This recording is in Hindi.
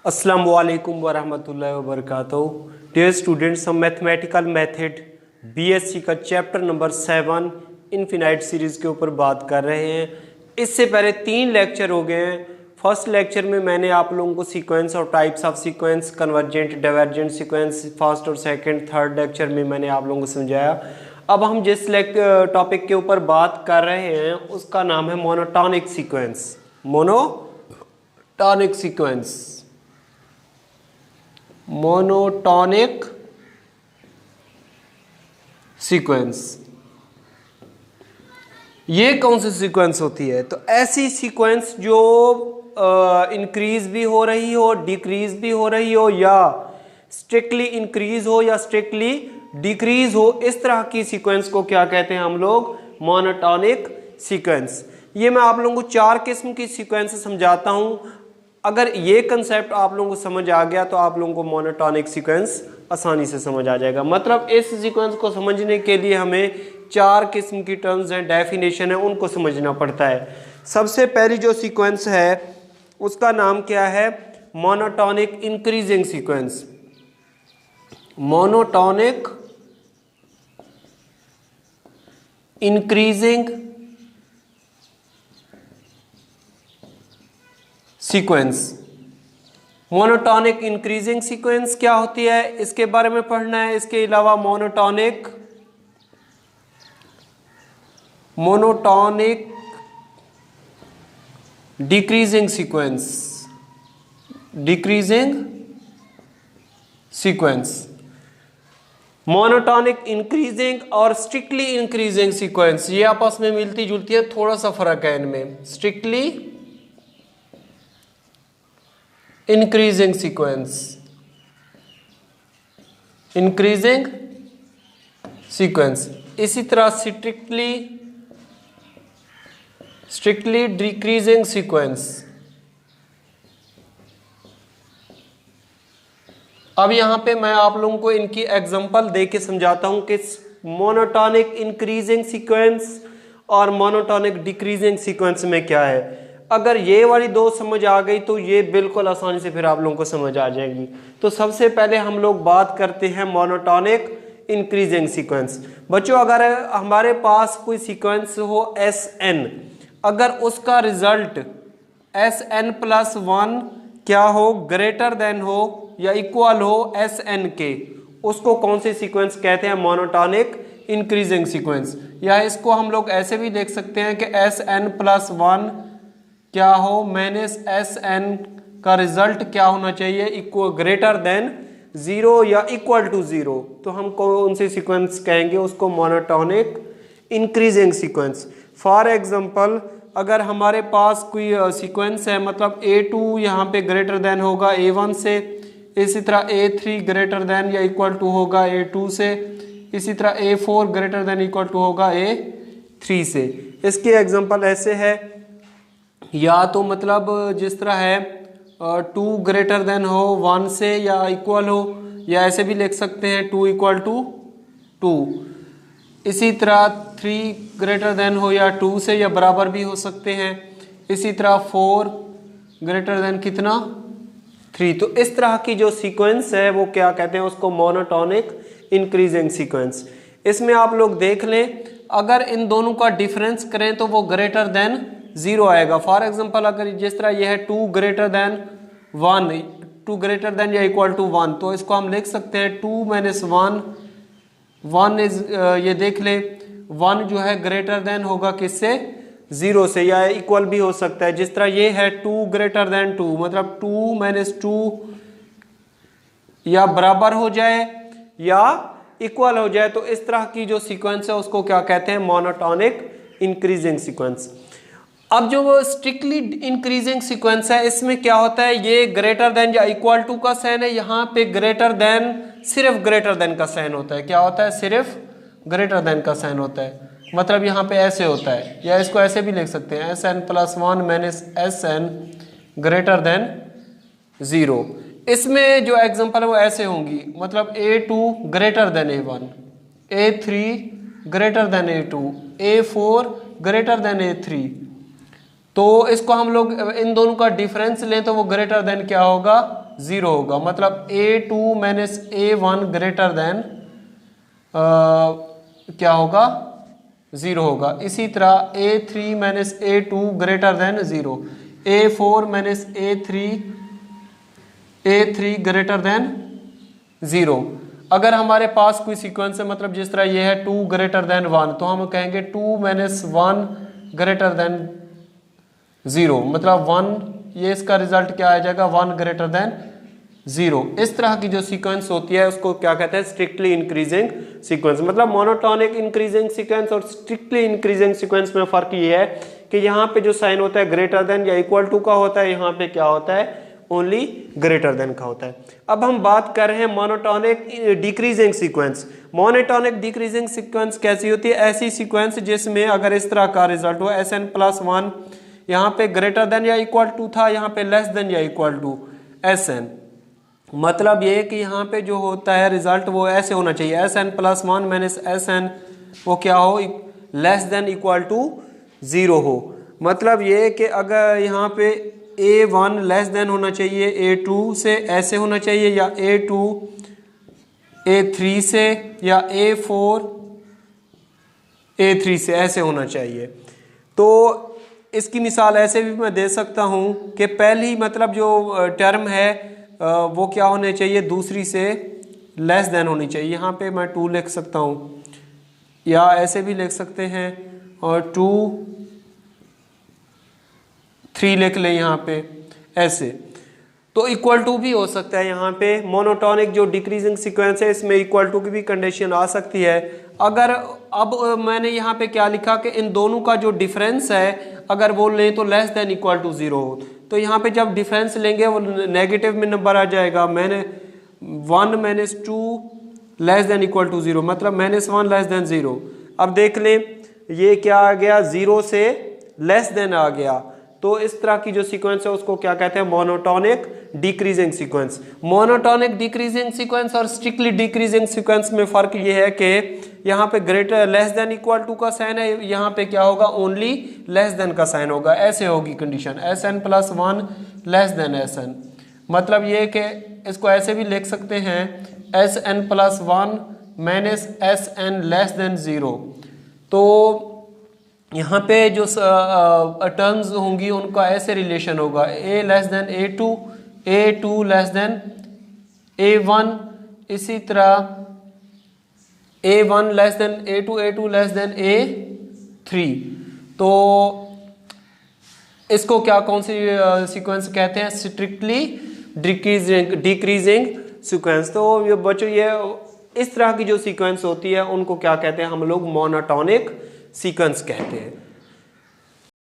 अस्सलाम वालेकुम वरहमतुल्लाहि वबरकातुहू। डियर स्टूडेंट्स, हम मैथमेटिकल मेथड बीएससी का चैप्टर नंबर 7 इनफिनाइट सीरीज़ के ऊपर बात कर रहे हैं। इससे पहले 3 लेक्चर हो गए हैं। फर्स्ट लेक्चर में मैंने आप लोगों को सीक्वेंस और types of sequence, convergent, divergent sequence, first और सेकंड, थर्ड लेक्चर में मैंने आप लोगों को समझाया। अब हम जिस टॉपिक के ऊपर बात कर रहे हैं उसका नाम है monotonic sequence. Monotonic sequence, monotonic sequence. ये कौन सी सीक्वेंस होती है? तो ऐसी सीक्वेंस जो इंक्रीज भी हो रही हो, डिक्रीज भी हो रही हो, या स्ट्रिक्टली इंक्रीज हो या स्ट्रिक्टली डिक्रीज हो, इस तरह की सीक्वेंस को क्या कहते हैं हम लोग? Monotonic sequence. ये मैं आप लोगों को 4 किस्म की सीक्वेंस समझाता हूं। अगर ये कंसेप्ट आप लोगों को समझ आ गया तो आप लोगों को मोनोटॉनिक सीक्वेंस आसानी से समझ आ जाएगा। मतलब इस सीक्वेंस को समझने के लिए हमें 4 किस्म की टर्म्स हैं, डेफिनेशन है, उनको समझना पड़ता है। सबसे पहली जो सीक्वेंस है उसका नाम क्या है? Monotonic increasing sequence. Monotonic increasing sequence. Monotonic increasing sequence क्या होती है, इसके बारे में पढ़ना है। इसके अलावा monotonic decreasing sequence, decreasing sequence. Monotonic increasing और स्ट्रिक्टली इंक्रीजिंग सीक्वेंस ये आपस में मिलती जुलती है, थोड़ा सा फर्क है इनमें। Strictly increasing sequence, increasing sequence. इसी तरह स्ट्रिक्टली डिक्रीजिंग सीक्वेंस। अब यहां पे मैं आप लोगों को इनकी एग्जांपल दे के समझाता हूं कि मोनोटॉनिक इंक्रीजिंग सीक्वेंस और मोनोटॉनिक डिक्रीजिंग सीक्वेंस में क्या है। अगर ये वाली 2 समझ आ गई तो ये बिल्कुल आसानी से फिर आप लोगों को समझ आ जाएगी। तो सबसे पहले हम लोग बात करते हैं मोनोटॉनिक इंक्रीजिंग सीक्वेंस। बच्चों, अगर हमारे पास कोई सीक्वेंस हो Sn, अगर उसका रिजल्ट Sn+1 क्या हो? ग्रेटर देन हो या इक्वल हो Sn के, उसको कौन सी सीक्वेंस कहते हैं? Monotonic increasing sequence. या इसको हम लोग ऐसे भी देख सकते हैं कि Sn+1 क्या हो माइनस Sn का रिजल्ट क्या होना चाहिए? इक्वल, ग्रेटर देन 0 या इक्वल टू 0। तो हम कौन सी सीक्वेंस कहेंगे? उसको monotonic increasing sequence. For example, अगर हमारे पास कोई सीक्वेंस है, मतलब A2 यहाँ पे ग्रेटर देन होगा A1 से, इसी तरह A3 ग्रेटर देन या इक्वल टू होगा A2 से, इसी तरह A4 greater than equal to होगा A3 से। इसके एग्जांपल ऐसे है, या तो मतलब जिस तरह है 2 ग्रेटर देन हो 1 से या इक्वल हो, या ऐसे भी लिख सकते हैं 2 इक्वल टू 2। इसी तरह 3 ग्रेटर देन हो या 2 से, या बराबर भी हो सकते हैं। इसी तरह 4 ग्रेटर देन कितना? 3। तो इस तरह की जो सीक्वेंस है वो क्या कहते हैं? उसको मोनोटॉनिक इंक्रीजिंग सीक्वेंस। इसमें आप लोग देख लें, अगर इन दोनों का डिफरेंस करें तो वो ग्रेटर देन 0 आएगा। फॉर एग्जांपल, अगर जिस तरह यह है 2 ग्रेटर देन 1, 2 ग्रेटर देन या इक्वल टू 1, तो इसको हम लिख सकते हैं 2 माइनस 1 इज, ये देख ले 1 जो है ग्रेटर देन होगा किससे? 0 से, या इक्वल भी हो सकता है। जिस तरह ये है 2 ग्रेटर देन 2, मतलब 2 माइनस 2 या बराबर हो जाए या इक्वल हो जाए। तो इस तरह की जो सीक्वेंस है उसको क्या कहते हैं? Monotonic increasing sequence. अब जो वो स्ट्रिक्टली इंक्रीजिंग सीक्वेंस है, इसमें क्या होता है? ये ग्रेटर देन या इक्वल टू का साइन है, यहाँ पे ग्रेटर देन, सिर्फ ग्रेटर देन का साइन होता है। क्या होता है? सिर्फ ग्रेटर देन का साइन होता है। मतलब यहाँ पे ऐसे होता है, या इसको ऐसे भी लिख सकते हैं Sn+1 minus Sn greater than 0। इसमें जो एग्जांपल है वो ऐसे होंगी, मतलब A2 greater than A1, A3 greater than A2, A4 greater than A3। तो इसको हम लोग इन दोनों का डिफरेंस लें तो वो ग्रेटर देन क्या होगा? 0 होगा, मतलब A2 minus A1 greater than क्या होगा 0 होगा। इसी तरह A3 minus A2 greater than 0, A4 minus A3 greater than 0। अगर हमारे पास कोई सीक्वेंस है, मतलब जिस तरह ये है 2 ग्रेटर देन 1, तो हम कहेंगे 2 माइनस 1 ग्रेटर देन 0, मतलब 1, ये इसका रिजल्ट क्या आ जाएगा 1 ग्रेटर देन 0। इस तरह की जो सीक्वेंस होती है उसको क्या कहते हैं स्ट्रिक्टली इंक्रीजिंग सीक्वेंस। मतलब मोनोटोनिक इंक्रीजिंग सीक्वेंस और स्ट्रिक्टली इंक्रीजिंग सीक्वेंस में फर्क ये है कि यहाँ पे जो साइन होता है ग्रेटर देन या इक्वल टू का होता है, यहाँ पे क्या होता है ओनली ग्रेटर देन का होता है। अब हम बात कर रहे हैं monotonic decreasing sequence. Monotonic decreasing sequence कैसी होती है? ऐसी सीक्वेंस जिसमें अगर इस तरह का रिजल्ट हो Sn+1, यहाँ पे ग्रेटर देन या इक्वल टू था, यहाँ पे लेस देन या इक्वल टू Sn। मतलब ये कि यहाँ पे जो होता है रिजल्ट वो ऐसे होना चाहिए Sn+1 माइनस Sn वो क्या हो लेस देन इक्वल टू 0 हो। मतलब ये कि अगर यहाँ पे A1 लेस देन होना चाहिए A2 से, ऐसे होना चाहिए, या A2 A3 से, या A4 A3 से, ऐसे होना चाहिए। तो इसकी मिसाल ऐसे भी मैं दे सकता हूँ कि पहली मतलब जो टर्म है वो क्या होने चाहिए दूसरी से लेस देन होनी चाहिए। यहाँ पे मैं 2 लिख सकता हूँ, या ऐसे भी लिख सकते हैं और 2 3 लिख लें यहाँ पे ऐसे। तो इक्वल टू भी हो सकता है यहाँ पे। मोनोटोनिक जो डिक्रीजिंग सीक्वेंस है इसमें इक्वल टू की भी कंडीशन आ सकती है। अगर अब मैंने यहाँ पे क्या लिखा कि इन दोनों का जो डिफरेंस है अगर वो लें तो लेस देन इक्वल टू 0 हो, तो यहाँ पे जब डिफरेंस लेंगे वो नेगेटिव में नंबर आ जाएगा। मैंने 1 minus 2 less than equal to 0, मतलब -1 लेस देन 0। अब देख लें ये क्या आ गया 0 से लेस देन आ गया। तो इस तरह की जो सीक्वेंस है उसको क्या कहते हैं monotonic decreasing sequence. Monotonic decreasing sequence और स्ट्रिक्टली डिक्रीजिंग सीक्वेंस में फर्क ये है कि यहाँ पे greater less than equal to का साइन है, यहाँ पे क्या होगा ओनली लेस देन का साइन होगा। ऐसे होगी condition Sn+1 less than Sn। मतलब ये कि इसको ऐसे भी लिख सकते हैं Sn+1 minus Sn less than 0। तो यहाँ पे जो टर्म्स होंगी उनका ऐसे रिलेशन होगा A less than A2, A2 less than A1, इसी तरह A1 less than A2, A2 less than A3। तो इसको क्या कौन सी सीक्वेंस कहते हैं? Strictly decreasing sequence. तो ये बच्चों ये इस तरह की जो सीक्वेंस होती है उनको क्या कहते हैं हम लोग मोनोटोनिक सीक्वेंस कहते हैं।